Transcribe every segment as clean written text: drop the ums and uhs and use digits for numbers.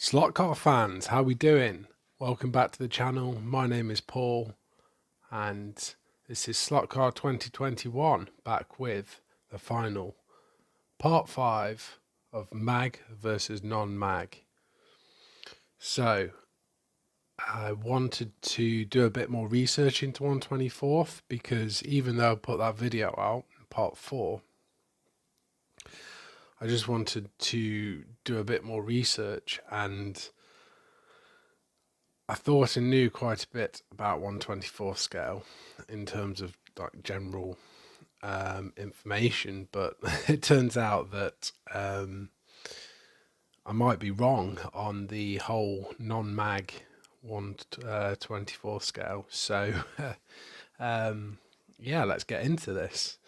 Slot car fans, how we doing? Welcome back to the channel. My name is Paul, and this is Slot Car 2021, back with the final part 5 of mag versus non-mag. So I wanted to do a bit more research into 124th because even though I put that video out, part 4, I just wanted to do a bit more research, and I thought I knew quite a bit about 124th scale in terms of like general information, but it turns out that I might be wrong on the whole non-mag 124th scale. So yeah, let's get into this.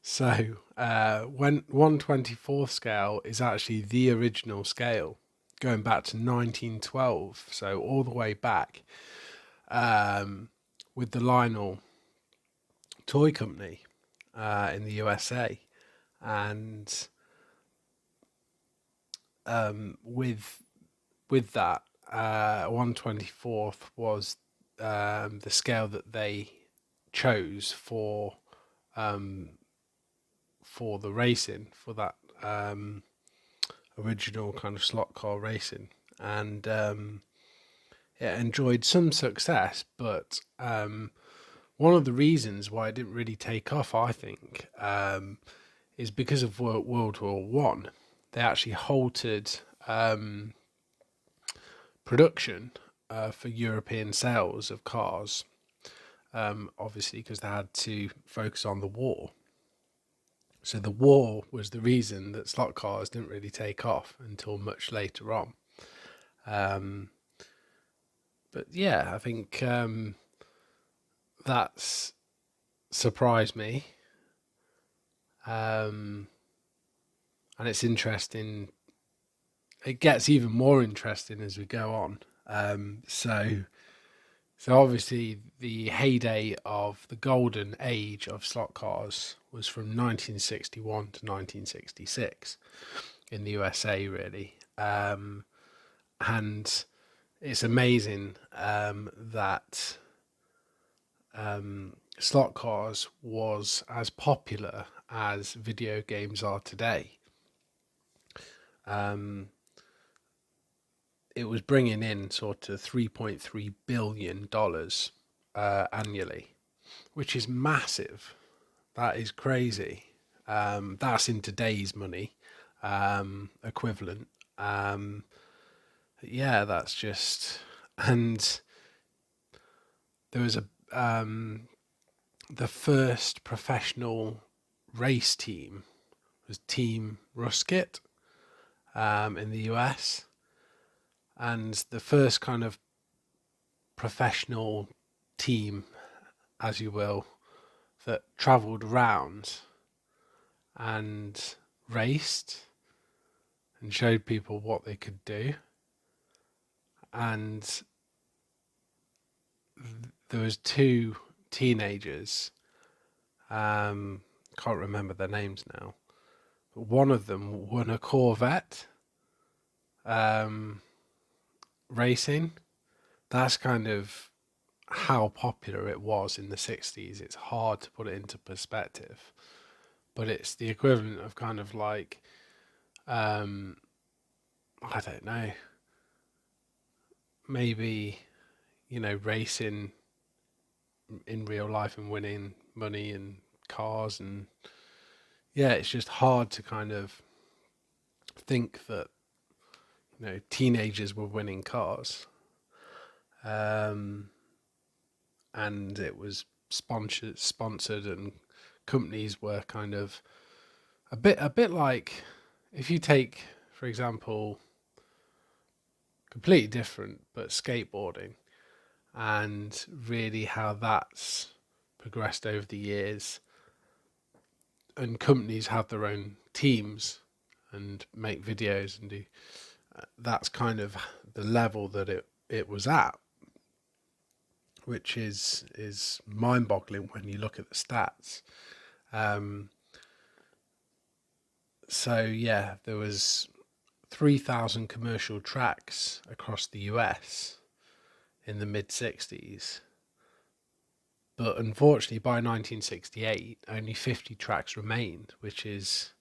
So when 124th scale is actually the original scale, going back to 1912, so all the way back, with the Lionel Toy Company in the USA, and with that, 124th was the scale that they chose for the racing, for that original kind of slot car racing, and it enjoyed some success, but one of the reasons why it didn't really take off, I think, is because of World War One. They actually halted production for European sales of cars, obviously because they had to focus on the war. So the war was the reason that slot cars didn't really take off until much later on. But yeah, I think that's surprised me. And it's interesting. It gets even more interesting as we go on. So obviously the heyday of the golden age of slot cars was from 1961 to 1966 in the USA, really. And it's amazing that slot cars was as popular as video games are today. It was bringing in sort of $3.3 billion annually, which is massive. That is crazy. That's in today's money equivalent. Yeah, that's just. And there was the first professional race team was Team Rusket in the US, and the first kind of professional team, as you will, that travelled around and raced and showed people what they could do. And there was two teenagers, can't remember their names now, but one of them won a Corvette racing. That's kind of how popular it was in the 60s. It's hard to put it into perspective, but it's the equivalent of kind of like, I don't know, maybe, racing in real life and winning money and cars. And yeah, it's just hard to kind of think that, teenagers were winning cars. And it was sponsored, and companies were kind of a bit like, if you take, for example, completely different, but skateboarding, and really how that's progressed over the years, and companies have their own teams and make videos and do. That's kind of the level that it was at, which is mind-boggling when you look at the stats. So yeah, there was 3,000 commercial tracks across the US in the mid-60s. But unfortunately, by 1968, only 50 tracks remained, which is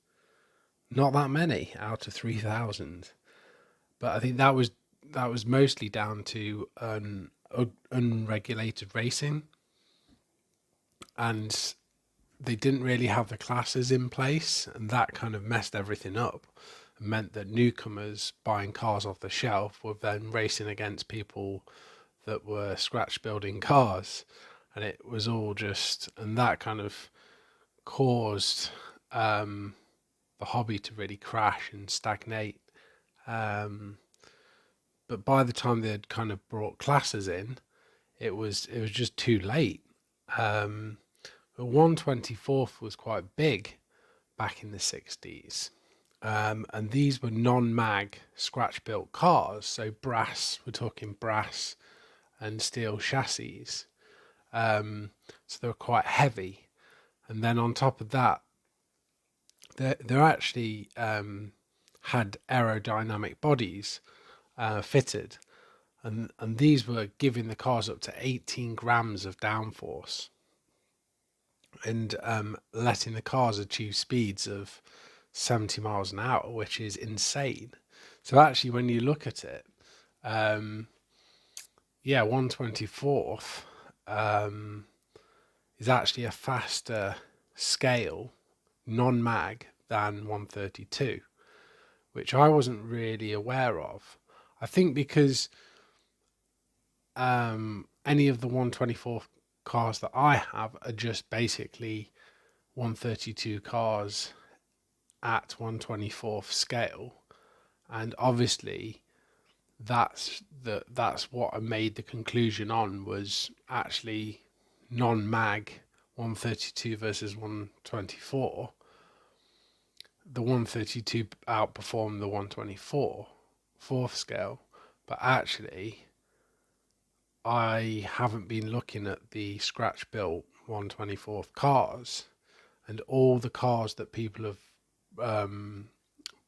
not that many out of 3,000. But I think that was mostly down to unregulated racing, and they didn't really have the classes in place, and that kind of messed everything up. It meant that newcomers buying cars off the shelf were then racing against people that were scratch building cars, and it was all just, and that kind of caused the hobby to really crash and stagnate. But by the time they had kind of brought classes in, it was just too late. But 124th was quite big back in the 60s. And these were non-mag scratch built cars, so brass, we're talking brass and steel chassis. So they were quite heavy. And then on top of that, they actually had aerodynamic bodies fitted, and these were giving the cars up to 18 grams of downforce, and letting the cars achieve speeds of 70 miles an hour, which is insane. So actually, when you look at it, 124th is actually a faster scale non-mag than 132, which I wasn't really aware of. I think because any of the 124 cars that I have are just basically 132 cars at 124th scale, and obviously that's what I made the conclusion on, was actually non-mag 132 versus 124. The 132 outperformed the 124 fourth scale, but actually I haven't been looking at the scratch built 124th cars, and all the cars that people have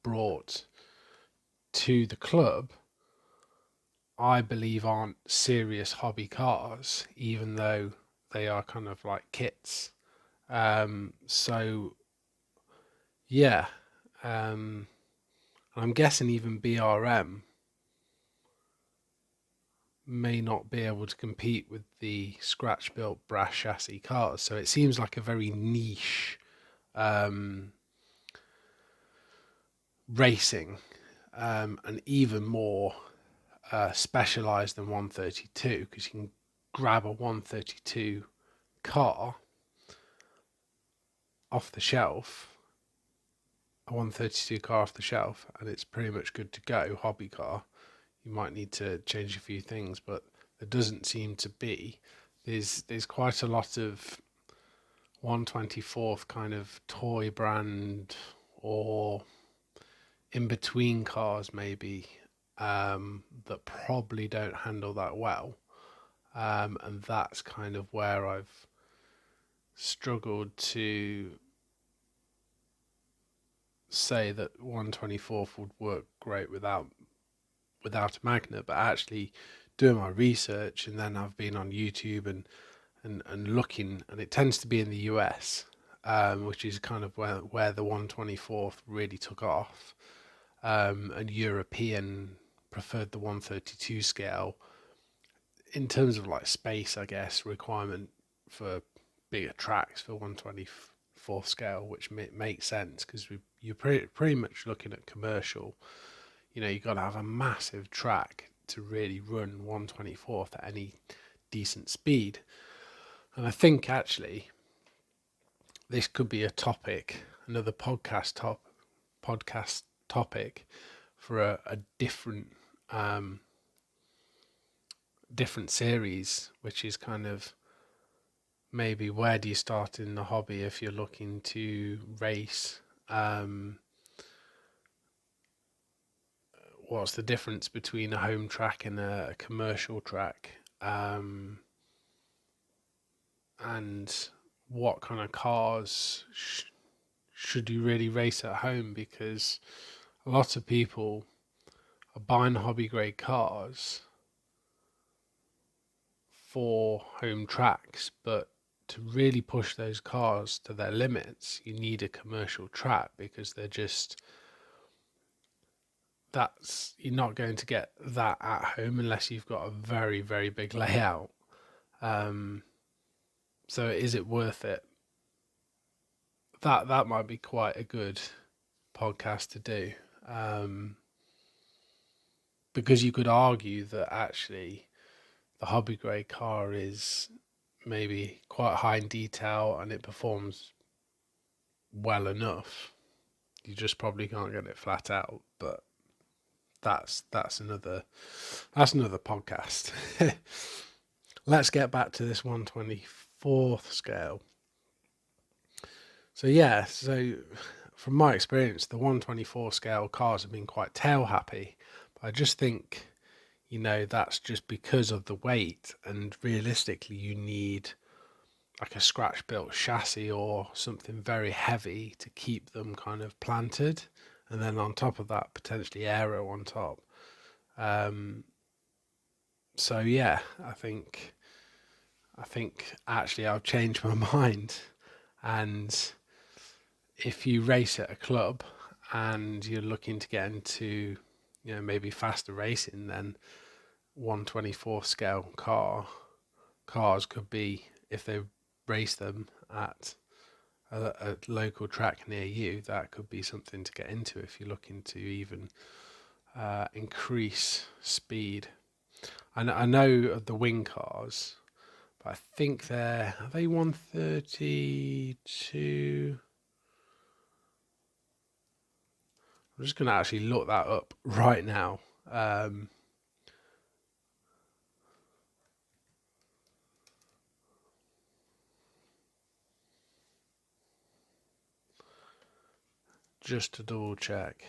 brought to the club, I believe aren't serious hobby cars, even though they are kind of like kits. So yeah, I'm guessing even BRM may not be able to compete with the scratch built brass chassis cars. So it seems like a very niche racing, and even more specialized than 132, because you can grab a 132 car off the shelf, a 132 car off the shelf, and it's pretty much good to go. Hobby car, you might need to change a few things, but there doesn't seem to be. There's quite a lot of 124th kind of toy brand or in between cars maybe, that probably don't handle that well, and that's kind of where I've struggled to say that 124th would work great without a magnet. But actually doing my research, and then I've been on YouTube and looking, and it tends to be in the US, which is kind of where the 124th really took off, and European preferred the 132 scale in terms of like space, I guess, requirement for bigger tracks for 124th scale, which makes sense because you're pretty much looking at commercial. You've got to have a massive track to really run 124th at any decent speed. And I think actually this could be a topic, another podcast topic for a different series, which is kind of maybe where do you start in the hobby if you're looking to race. What's the difference between a home track and a commercial track, and what kind of cars should you really race at home, because a lot of people are buying hobby grade cars for home tracks, but to really push those cars to their limits, you need a commercial track because you're not going to get that at home unless you've got a very, very big layout. So is it worth it? That might be quite a good podcast to do. Because you could argue that actually the hobby grade car is maybe quite high in detail and it performs well enough. You just probably can't get it flat out, but that's another podcast. Let's get back to this 1/24th scale. So from my experience, the 1/24 scale cars have been quite tail happy. But I just think, that's just because of the weight, and realistically, you need like a scratch built chassis or something very heavy to keep them kind of planted, and then on top of that, potentially aero on top. So yeah, I think actually I've changed my mind, and if you race at a club and you're looking to get into, maybe faster racing, then 1/24 scale cars could be, if they race them at a local track near you, that could be something to get into if you're looking to even increase speed. I know the wing cars, but I think are they 132? I'm just going to actually look that up right now. Just to double check.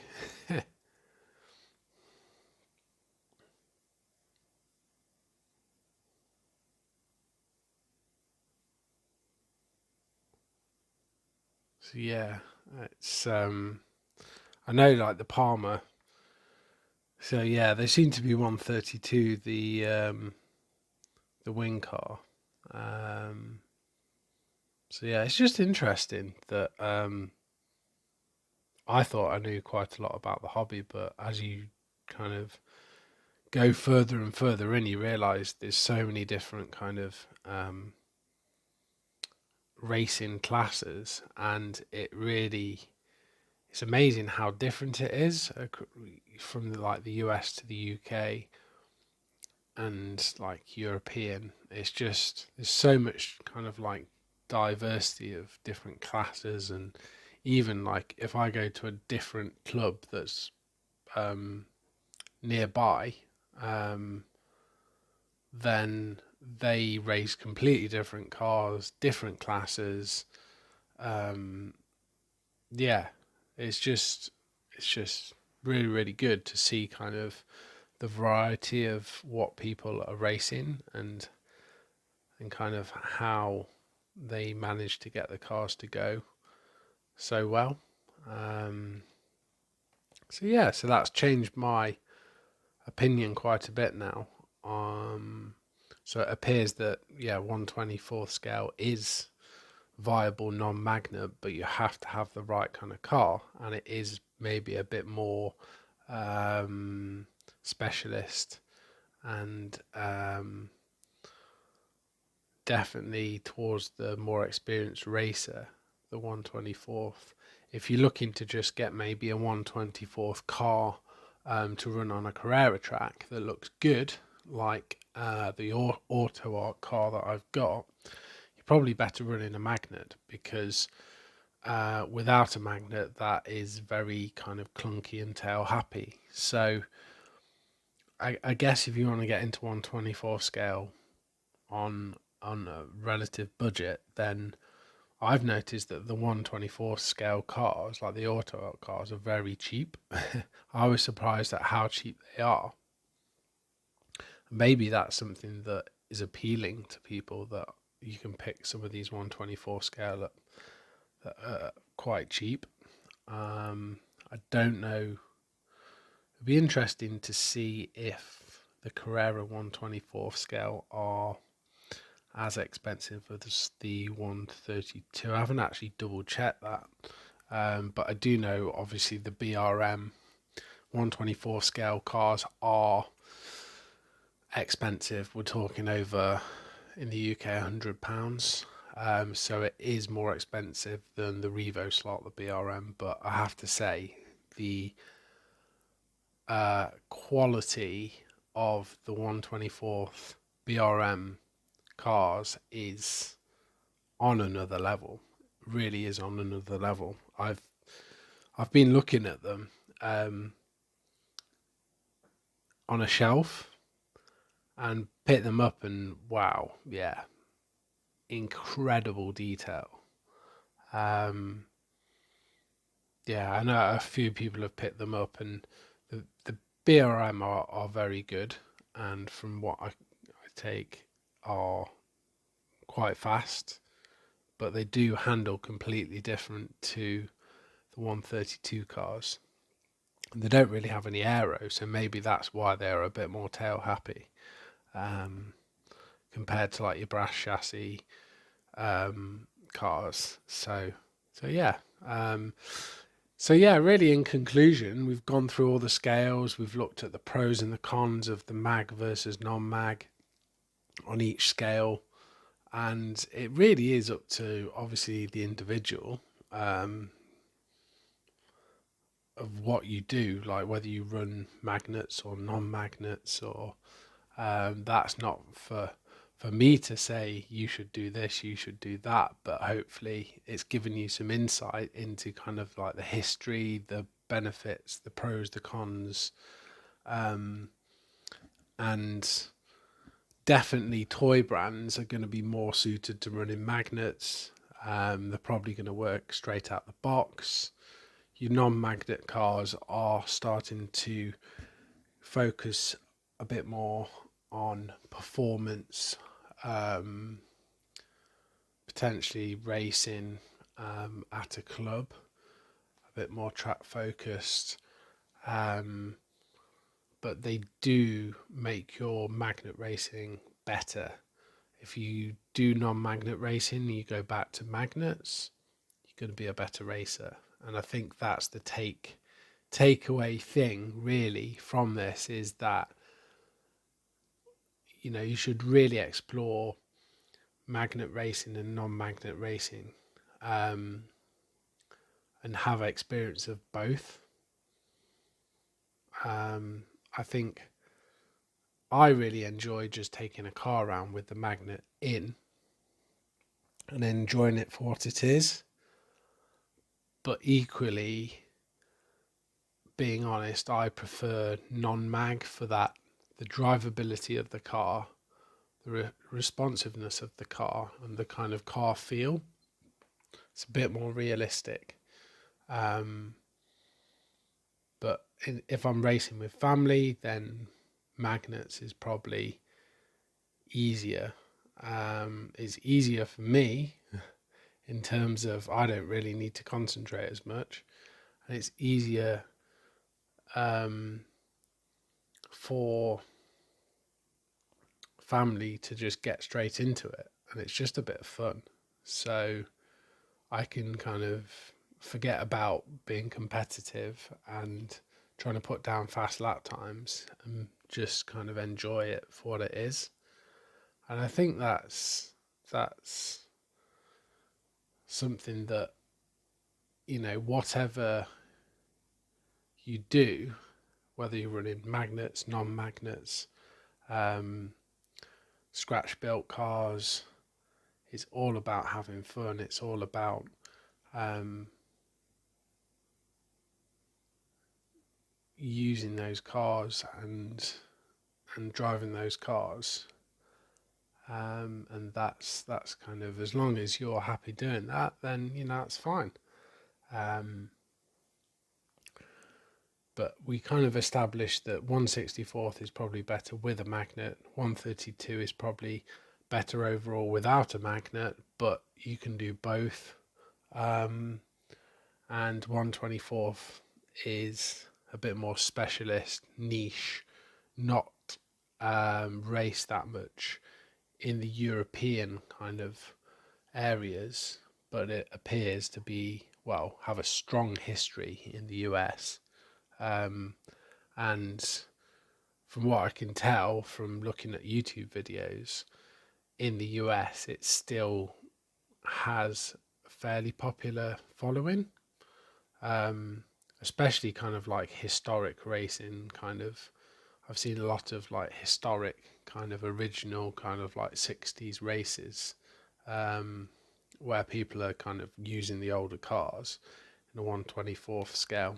So yeah, it's I know like the Palmer. So yeah, they seem to be 132, the wing car. So yeah, it's just interesting that I thought I knew quite a lot about the hobby, but as you kind of go further and further in, you realise there's so many different kind of racing classes, and it's amazing how different it is from like the US to the UK and like European. It's just there's so much kind of like diversity of different classes, and even like if I go to a different club that's nearby, then they race completely different cars, different classes. Um, yeah, it's just really really good to see kind of the variety of what people are racing, and kind of how they manage to get the cars to go so well. Um, so that's changed my opinion quite a bit now. So it appears that 1/24th scale is viable non-magnet, but you have to have the right kind of car, and it is maybe a bit more specialist, and definitely towards the more experienced racer, the 1/24th. If you're looking to just get maybe a 1/24th car to run on a Carrera track that looks good, like the Auto Art car that I've got, you're probably better running a magnet, because without a magnet, that is very kind of clunky and tail happy. So I guess if you want to get into 1/24 scale on a relative budget, then I've noticed that the 1/24 scale cars, like the auto cars, are very cheap. I was surprised at how cheap they are. Maybe that's something that is appealing to people, that you can pick some of these 1/24 scale up that are quite cheap. I don't know It'd be interesting to see if the Carrera 1/24 scale are as expensive as the 132. I haven't actually double checked that, but I do know obviously the BRM 1/24 scale cars are expensive. We're talking over in the UK £100. So it is more expensive than the Revo slot, the BRM. But I have to say, the quality of the 1/24th BRM cars is on another level. Really is on another level. I've been looking at them on a shelf and picked them up, and wow, yeah, incredible detail. Yeah, I know a few people have picked them up, and the BRM are very good, and from what I take, are quite fast, but they do handle completely different to the 132 cars. And they don't really have any aero, so maybe that's why they're a bit more tail happy, compared to like your brass chassis cars. So yeah. So yeah, really in conclusion, we've gone through all the scales, we've looked at the pros and the cons of the mag versus non-mag on each scale, and it really is up to obviously the individual, of what you do, like whether you run magnets or non-magnets, or that's not for me to say you should do this, you should do that, but hopefully it's given you some insight into kind of like the history, the benefits, the pros, the cons, and definitely toy brands are going to be more suited to running magnets. They're probably going to work straight out the box. Your non-magnet cars are starting to focus a bit more on performance, potentially racing at a club, a bit more track focused, but they do make your magnet racing better. If you do non-magnet racing, you go back to magnets, you're going to be a better racer. And I think that's the takeaway thing really from this, is that you should really explore magnet racing and non-magnet racing, and have experience of both. I think I really enjoy just taking a car around with the magnet in and enjoying it for what it is. But equally, being honest, I prefer non-mag for that, the drivability of the car, the responsiveness of the car, and the kind of car feel. It's a bit more realistic. But if I'm racing with family, then magnets is probably easier. It's easier for me in terms of I don't really need to concentrate as much, and it's easier for family to just get straight into it, and it's just a bit of fun. So I can kind of forget about being competitive and trying to put down fast lap times and just kind of enjoy it for what it is. And I think that's something that, whatever you do, whether you're running magnets, non-magnets, scratch built cars, it's all about having fun. It's all about using those cars and driving those cars, and that's kind of, as long as you're happy doing that, then it's fine. But we kind of established that 1/64th is probably better with a magnet, 132 is probably better overall without a magnet, but you can do both. And 1/24th is a bit more specialist, niche, not race that much in the European kind of areas, but it appears to be, well, have a strong history in the US. Um, and from what I can tell from looking at YouTube videos, in the US, it still has a fairly popular following, um, especially kind of like historic racing. Kind of, I've seen a lot of like historic, kind of original, kind of like 60s races, um, where people are kind of using the older cars in a 1/24th scale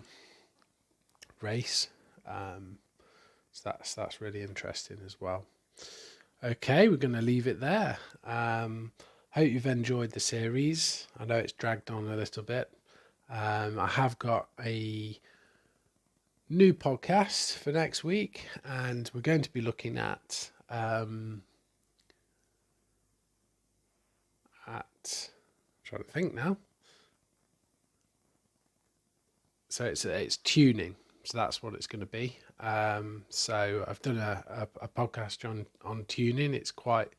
race. Um, so that's really interesting as well. Okay, we're going to leave it there. Hope you've enjoyed the series. I know it's dragged on a little bit. I have got a new podcast for next week, and we're going to be looking at I'm trying to think now. So it's tuning. So that's what it's going to be. So I've done a podcast on tuning. It's quite.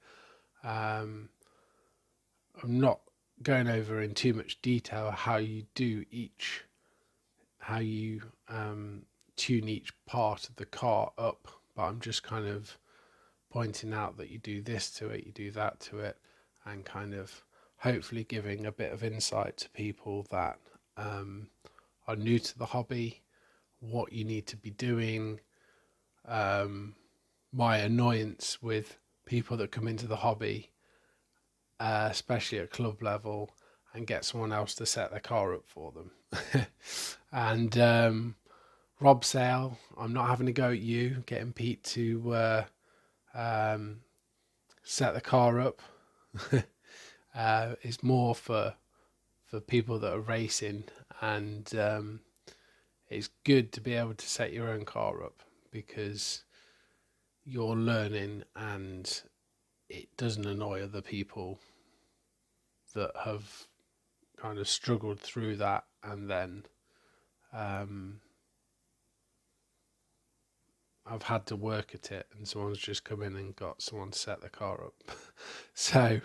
I'm not going over in too much detail how you tune each part of the car up, but I'm just kind of pointing out that you do this to it, you do that to it, and kind of hopefully giving a bit of insight to people that are new to the hobby, what you need to be doing, my annoyance with people that come into the hobby, especially at club level, and get someone else to set their car up for them. And Rob Sale, I'm not having to go at you, getting Pete to set the car up. It's more for people that are racing, and it's good to be able to set your own car up because you're learning and it doesn't annoy other people that have kind of struggled through that, and then I've had to work at it and someone's just come in and got someone to set the car up. So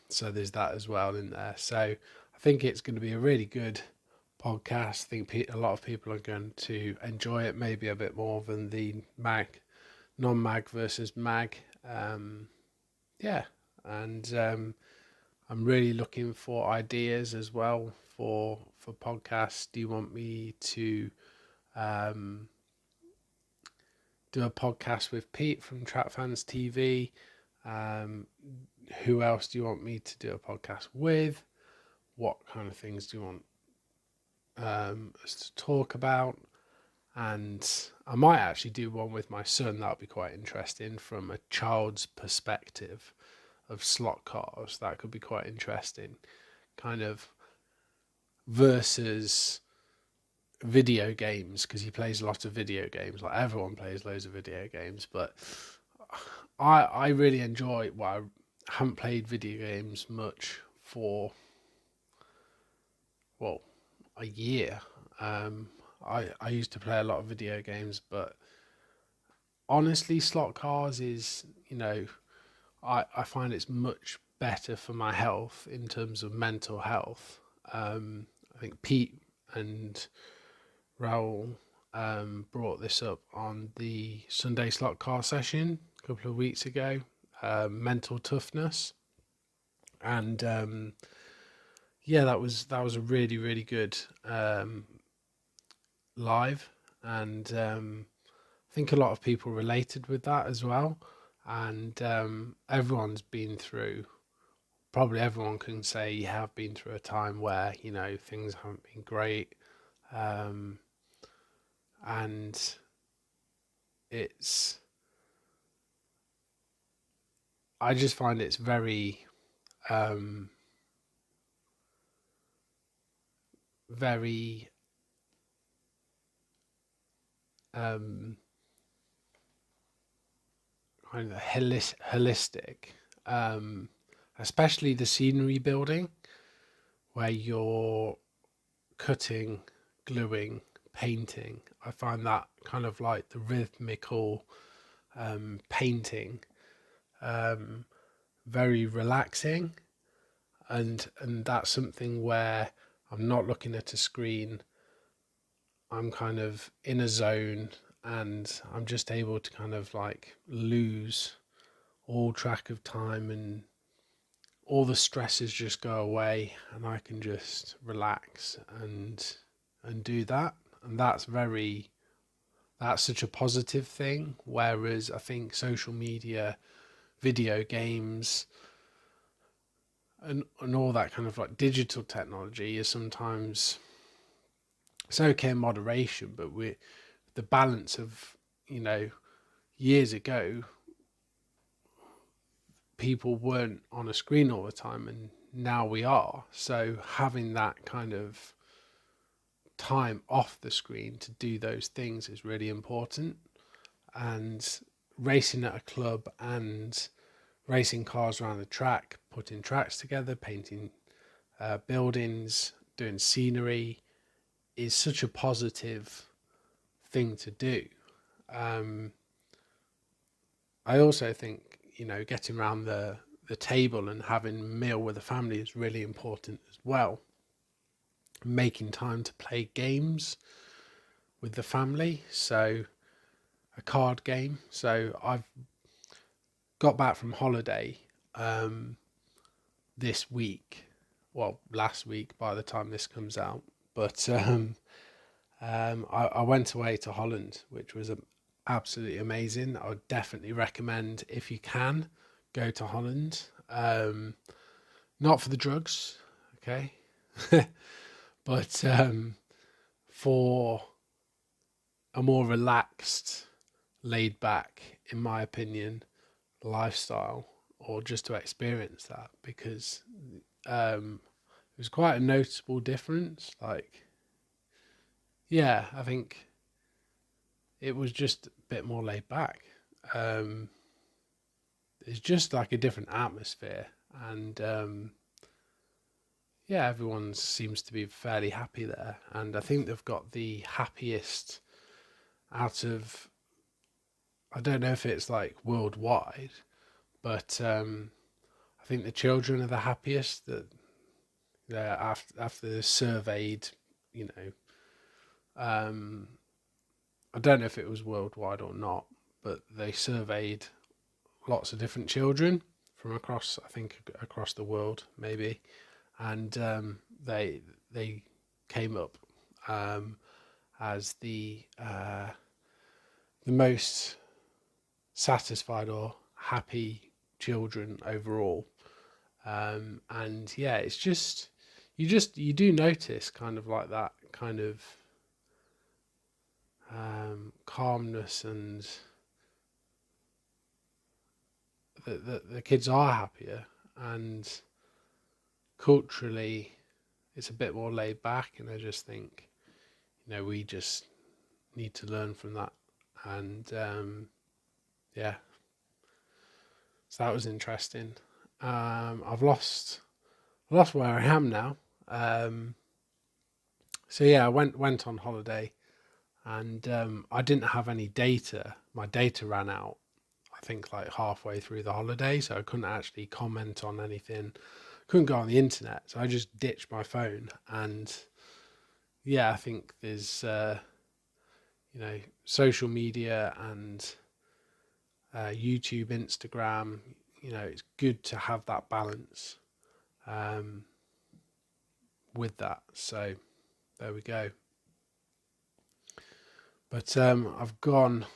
so there's that as well in there. So I think it's going to be a really good podcast. I think a lot of people are going to enjoy it maybe a bit more than the non-mag versus mag. Yeah, and I'm really looking for ideas as well for podcasts. Do you want me to do a podcast with Pete from Track Fans TV? Who else do you want me to do a podcast with? What kind of things do you want us to talk about? And I might actually do one with my son. That'll be quite interesting from a child's perspective of slot cars. That could be quite interesting, kind of versus video games, because he plays a lot of video games. Like everyone plays loads of video games, but I really enjoy. Well, I haven't played video games much for a year. I used to play a lot of video games, but honestly, slot cars is, I find it's much better for my health in terms of mental health. I think Pete and Raoul brought this up on the Sunday slot car session a couple of weeks ago. Mental toughness, and yeah, that was a really really good live, and I think a lot of people related with that as well. And everyone's been through. Probably everyone can say you have been through a time where things haven't been great, and it's. I just find it's very, very kind of holistic, especially the scenery building, where you're cutting, gluing, painting. I find that kind of like the rhythmical painting very relaxing, and that's something where I'm not looking at a screen. I'm kind of in a zone, and I'm just able to kind of like lose all track of time, and all the stresses just go away, and I can just relax and do that. And that's such a positive thing. Whereas I think social media, video games, and all that kind of like digital technology is sometimes, it's okay in moderation, but the balance of, years ago, people weren't on a screen all the time, and now we are. So having that kind of time off the screen to do those things is really important. And racing at a club and racing cars around the track, putting tracks together, painting buildings, doing scenery is such a positive thing to do. I also think, getting around the table and having a meal with the family is really important as well. Making time to play games with the family. So a card game. So I've got back from holiday this week. Well, last week by the time this comes out. But I went away to Holland, which was absolutely amazing. I would definitely recommend, if you can, go to Holland. Not for the drugs, okay, but for a more relaxed, laid back, in my opinion, lifestyle, or just to experience that, because it was quite a noticeable difference. Like, yeah, I think it was just a bit more laid back. It's just like a different atmosphere, and yeah, everyone seems to be fairly happy there, and I think they've got the happiest out of, I don't know if it's like worldwide, but I think the children are the happiest. That after surveyed, you know, I don't know if it was worldwide or not, but they surveyed lots of different children from across, I think, across the world, maybe, and they came up as the most satisfied or happy children overall. And yeah, it's just you do notice kind of like that kind of calmness, and the kids are happier, and culturally it's a bit more laid back, and I just think, we just need to learn from that. And yeah, so that was interesting. I've lost where I am now. So yeah, I went on holiday, and I didn't have any data. My data ran out, I think, like halfway through the holiday, so I couldn't actually comment on anything. Couldn't go on the internet, so I just ditched my phone. And yeah, I think there's social media and YouTube, Instagram. It's good to have that balance with that. So there we go. But I've gone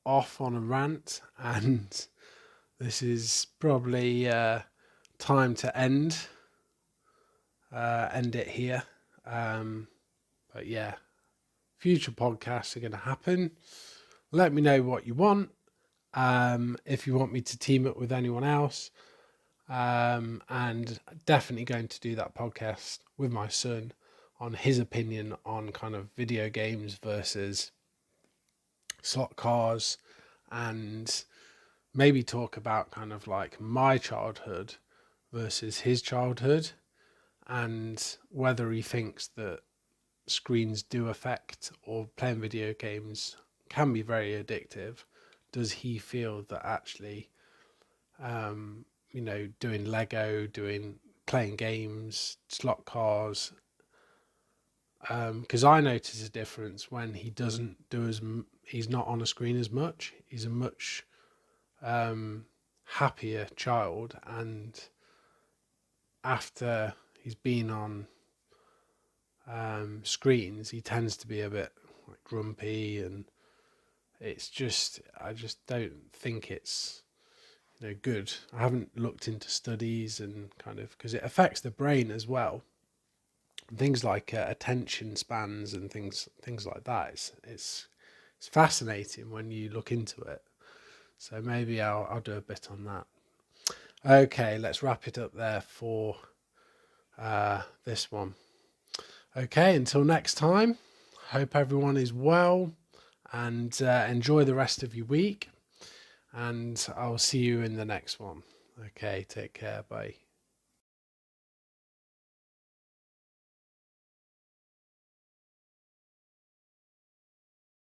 off on a rant, and this is probably time to end it here. But yeah, future podcasts are going to happen. Let me know what you want. If you want me to team up with anyone else, and definitely going to do that podcast with my son on his opinion on kind of video games versus slot cars, and maybe talk about kind of like my childhood versus his childhood, and whether he thinks that screens do affect, or playing video games can be very addictive, does he feel that actually, doing Lego, playing games, slot cars, because I notice a difference when he doesn't do he's not on a screen as much. He's a much happier child, and after he's been on screens, he tends to be a bit like grumpy, and I just don't think it's good. I haven't looked into studies and kind of, because it affects the brain as well. Things like attention spans and things like that. It's fascinating when you look into it. So maybe I'll do a bit on that. Okay, let's wrap it up there for this one. Okay, until next time, hope everyone is well, and enjoy the rest of your week, and I'll see you in the next one. Okay, take care, bye.